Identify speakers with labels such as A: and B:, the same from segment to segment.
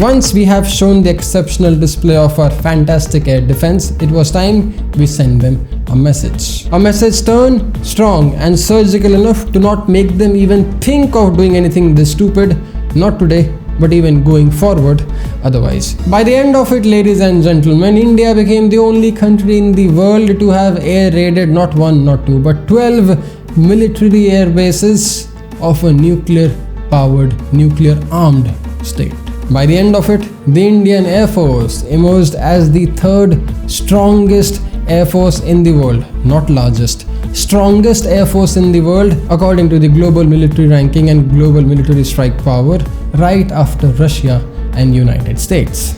A: Once we have shown the exceptional display of our fantastic air defense, it was time we send them a message. A message stern, strong and surgical enough to not make them even think of doing anything this stupid, not today, but even going forward otherwise. By the end of it, ladies and gentlemen, India became the only country in the world to have air raided not 1, not 2, but 12 military air bases of a nuclear-powered, nuclear-armed state. By the end of it, the Indian Air Force emerged as the third strongest air force in the world, not largest, strongest air force in the world according to the global military ranking and global military strike power, right after Russia and United States.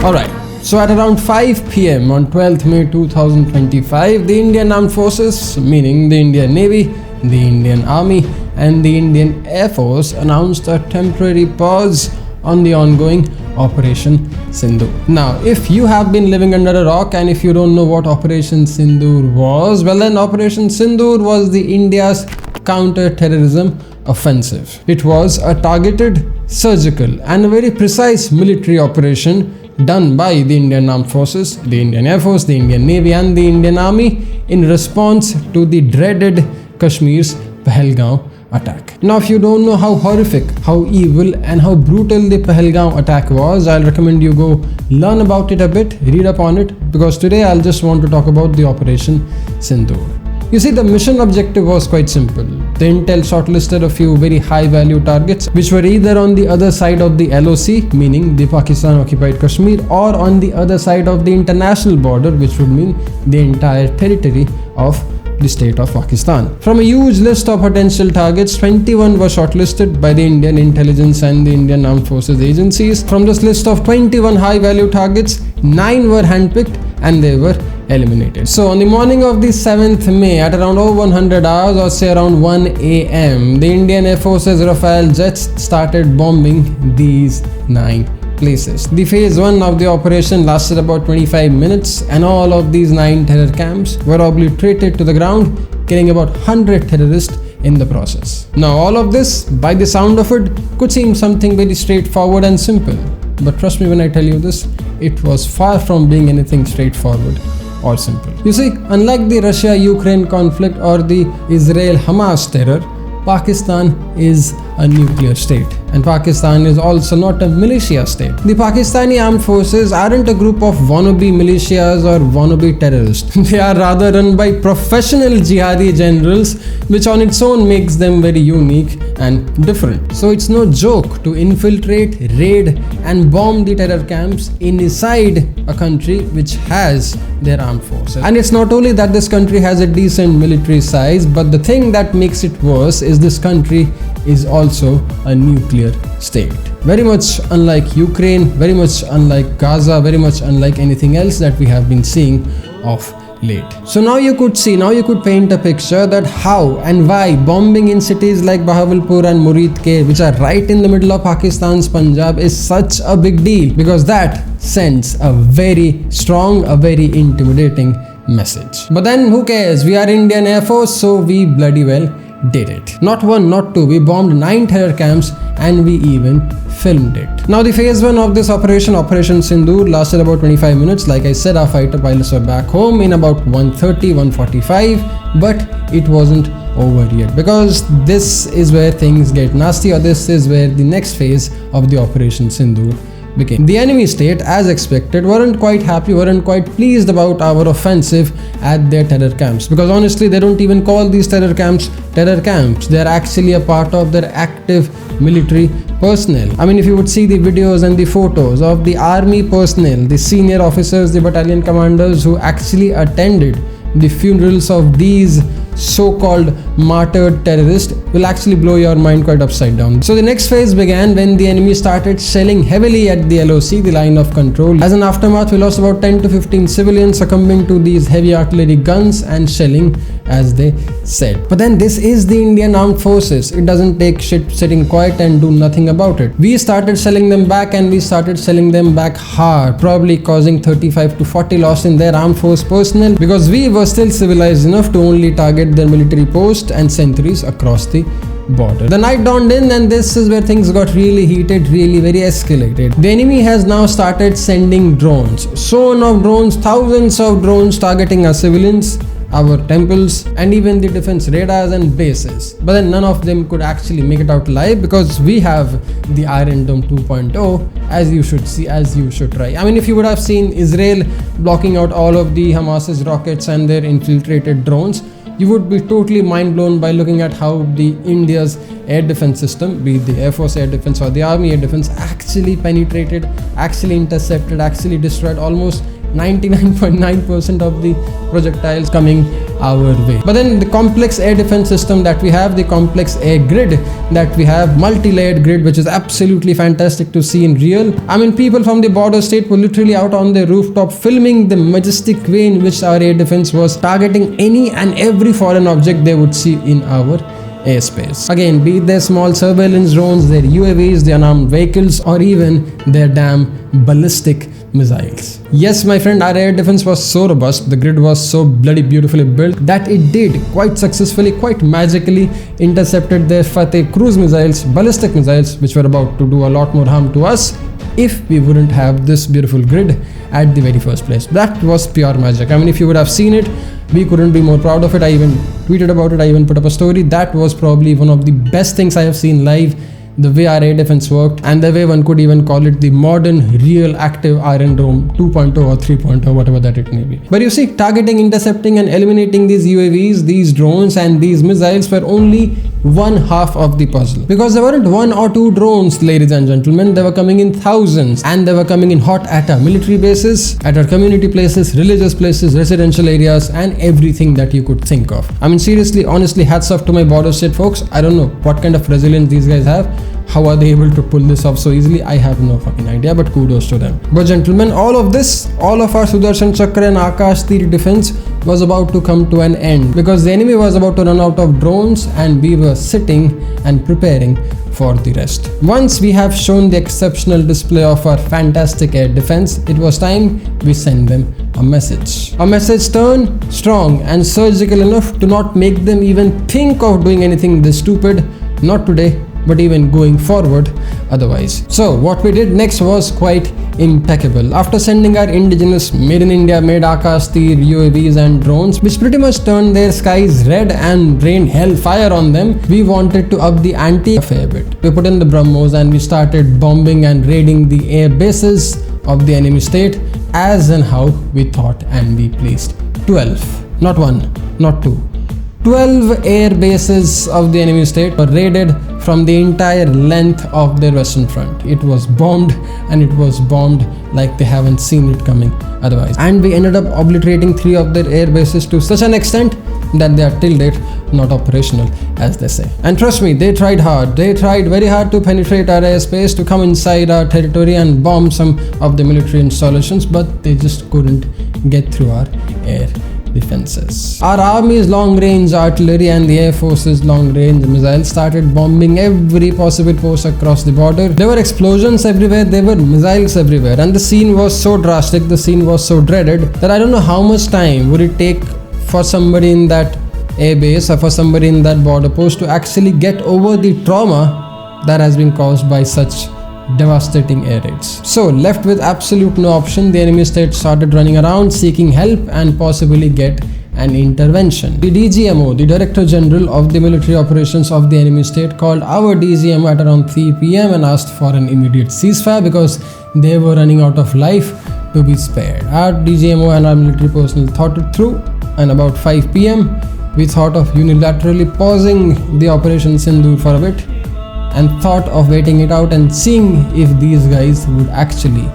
A: Alright, so at around 5 PM on 12th May 2025, the Indian Armed Forces, meaning the Indian Navy, the Indian Army and the Indian Air Force announced a temporary pause on the ongoing Operation Sindoor. Now, if you have been living under a rock and if you don't know what Operation Sindoor was, well then Operation Sindoor was the India's counter-terrorism offensive. It was a targeted, surgical and a very precise military operation done by the Indian Armed Forces, the Indian Air Force, the Indian Navy and the Indian Army in response to the dreaded Kashmir's Pahalgam attack. Now, if you don't know how horrific, how evil and how brutal the Pahalgam attack was, I'll recommend you go learn about it a bit, read up on it, because today I'll just want to talk about the Operation Sindoor. You see, the mission objective was quite simple. The intel shortlisted a few very high value targets which were either on the other side of the LOC, meaning the Pakistan occupied Kashmir, or on the other side of the international border, which would mean the entire territory of the state of Pakistan. From a huge list of potential targets, 21 were shortlisted by the Indian intelligence and the Indian Armed Forces agencies. From this list of 21 high value targets, 9 were handpicked and they were eliminated. So on the morning of the 7th May at around 0100 hours or say around 1 AM, the Indian Air Force's Rafale jets started bombing these 9 places. The phase 1 of the operation lasted about 25 minutes and all of these 9 terror camps were obliterated to the ground, killing about 100 terrorists in the process. Now all of this, by the sound of it, could seem something very straightforward and simple. But trust me when I tell you this, it was far from being anything straightforward or simple. You see, unlike the Russia-Ukraine conflict or the Israel-Hamas terror, Pakistan is a nuclear state, and Pakistan is also not a militia state. The Pakistani armed forces aren't a group of wannabe militias or wannabe terrorists. They are rather run by professional jihadi generals, which on its own makes them very unique and different. So it's no joke to infiltrate, raid and bomb the terror camps inside a country which has their armed forces. And it's not only that this country has a decent military size, but the thing that makes it worse is this country is also a nuclear state. Very much unlike Ukraine, very much unlike Gaza, very much unlike anything else that we have been seeing of late. So now you could paint a picture that how and why bombing in cities like Bahawalpur and Muridke, which are right in the middle of Pakistan's Punjab, is such a big deal, because that sends a very strong, a very intimidating message. But then who cares? We are Indian Air Force, so we bloody well did it. Not 1, not 2, we bombed 9 terror camps and we even filmed it. Now the phase 1 of this Operation Sindoor lasted about 25 minutes. Like I said, our fighter pilots were back home in about 1:30, 1:45, but it wasn't over yet, because this is where things get nasty, or this is where the next phase of the Operation Sindoor became. The enemy state, as expected, weren't quite happy, weren't quite pleased about our offensive at their terror camps, because honestly they don't even call these terror camps. They're actually a part of their active military personnel. I mean, if you would see the videos and the photos of the army personnel, the senior officers, the battalion commanders who actually attended the funerals of these so-called martyred terrorist will actually blow your mind quite upside down. So the next phase began when the enemy started shelling heavily at the LOC, the line of control. As an aftermath, we lost about 10 to 15 civilians succumbing to these heavy artillery guns and shelling, as they said. But then this is the Indian Armed Forces. It doesn't take shit sitting quiet and do nothing about it. We started selling them back, and we started selling them back hard, probably causing 35 to 40 loss in their armed force personnel, because we were still civilized enough to only target their military posts and sentries across the border. The night dawned in, and this is where things got really heated, really very escalated. The enemy has now started sending drones, of drones, thousands of drones targeting our civilians, our temples, and even the defense radars and bases. But then none of them could actually make it out alive, because we have the Iron Dome 2.0, as you should see, as you should try. I mean, if you would have seen Israel blocking out all of the Hamas's rockets and their infiltrated drones, you would be totally mind blown by looking at how the India's air defense system, be it the Air Force air defense or the Army air defense, actually penetrated, actually intercepted, actually destroyed almost 99.9% of the projectiles coming our way. But then the complex air defense system that we have, the complex air grid that we have, multi-layered grid, which is absolutely fantastic to see in real. I mean, people from the border state were literally out on their rooftop filming the majestic way in which our air defense was targeting any and every foreign object they would see in our airspace. Again, be it their small surveillance drones, their UAVs, their unarmed vehicles, or even their damn ballistic missiles. Yes, my friend, our air defense was so robust, the grid was so bloody beautifully built, that it did quite successfully, quite magically intercepted their Fateh cruise missiles, ballistic missiles, which were about to do a lot more harm to us if we wouldn't have this beautiful grid at the very first place. That was pure magic. I mean, if you would have seen it, we couldn't be more proud of it. I even tweeted about it, I even put up a story. That was probably one of the best things I have seen live, the way our air defense worked, and the way one could even call it the modern, real, active Iron Dome 2.0 or 3.0, whatever that it may be. But you see, targeting, intercepting, and eliminating these UAVs, these drones, and these missiles were only one half of the puzzle. Because there weren't one or two drones, ladies and gentlemen, they were coming in thousands, and they were coming in hot at our military bases, at our community places, religious places, residential areas, and everything that you could think of. I mean, seriously, honestly, hats off to my border state folks. I don't know what kind of resilience these guys have. How are they able to pull this off so easily? I have no fucking idea, but kudos to them. But gentlemen, all of this, all of our Sudarshan Chakra and Akash Tir defense was about to come to an end, because the enemy was about to run out of drones, and we were sitting and preparing for the rest. Once we have shown the exceptional display of our fantastic air defense, it was time we send them a message. A message stern, strong, and surgical enough to not make them even think of doing anything this stupid, not today, but even going forward otherwise. So what we did next was quite impeccable. After sending our indigenous made in India, made Akash Tir, UAVs and drones, which pretty much turned their skies red and rained hellfire on them, we wanted to up the ante a fair bit. We put in the BrahMos and we started bombing and raiding the air bases of the enemy state as and how we thought, and we placed 12, not 1, not 2, 12 air bases of the enemy state were raided from the entire length of their western front. It was bombed, and it was bombed like they haven't seen it coming otherwise. And we ended up obliterating 3 of their air bases to such an extent that they are till date not operational, as they say. And trust me, they tried hard. They tried very hard to penetrate our airspace, to come inside our territory and bomb some of the military installations, but they just couldn't get through our air defenses. Our army's long-range artillery and the air force's long-range missiles started bombing every possible post across the border. There were explosions everywhere, there were missiles everywhere, and the scene was so drastic, the scene was so dreaded, that I don't know how much time would it take for somebody in that air base or for somebody in that border post to actually get over the trauma that has been caused by such devastating air raids. So left with absolute no option, the enemy state started running around seeking help and possibly get an intervention. The DGMO, the Director General of the Military Operations of the enemy state, called our DGMO at around 3 PM and asked for an immediate ceasefire because they were running out of life to be spared. Our DGMO and our military personnel thought it through, and about 5 PM we thought of unilaterally pausing the Operation Sindoor for a bit and thought of waiting it out and seeing if these guys would actually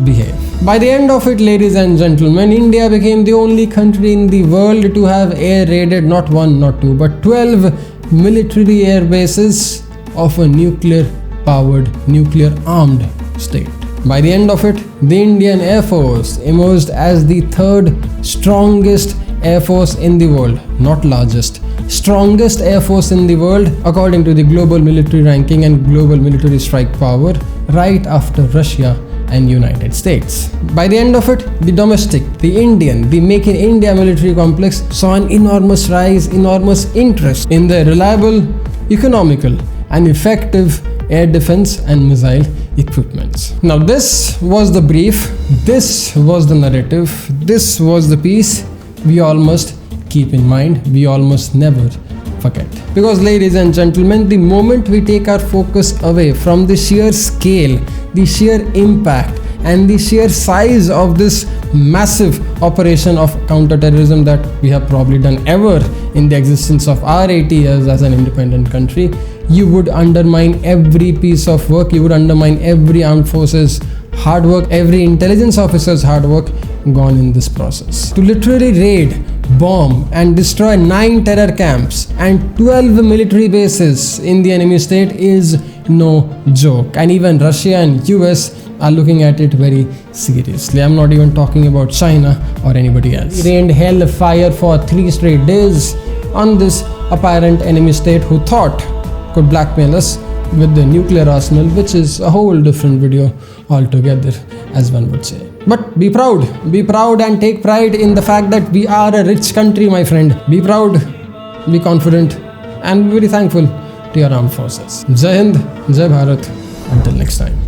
A: behave. By the end of it, ladies and gentlemen, India became the only country in the world to have air raided not one, not two, but 12 military air bases of a nuclear-powered, nuclear-armed state. By the end of it, the Indian Air Force emerged as the third strongest air force in the world, not largest, strongest air force in the world according to the global military ranking and global military strike power, right after Russia and United States. By the end of it, the domestic, the Indian, the Make in India military complex saw an enormous rise, enormous interest in the reliable, economical and effective air defense and missile equipments. Now this was the brief, this was the narrative, this was the piece we all must keep in mind, we all must never forget. Because ladies and gentlemen, the moment we take our focus away from the sheer scale, the sheer impact and the sheer size of this massive operation of counterterrorism that we have probably done ever in the existence of our 80 years as an independent country, you would undermine every piece of work, you would undermine every armed forces hard work, every intelligence officer's hard work gone in this process. To literally raid, bomb and destroy 9 terror camps and 12 military bases in the enemy state is no joke, and even Russia and US are looking at it very seriously. I'm not even talking about China or anybody else. We rained hellfire for 3 straight days on this apparent enemy state who thought could blackmail us with the nuclear arsenal, which is a whole different video altogether, as one would say. But be proud and take pride in the fact that we are a rich country, my friend. Be proud, be confident and be very thankful to your armed forces. Jai Hind, Jai Bharat. Until next time.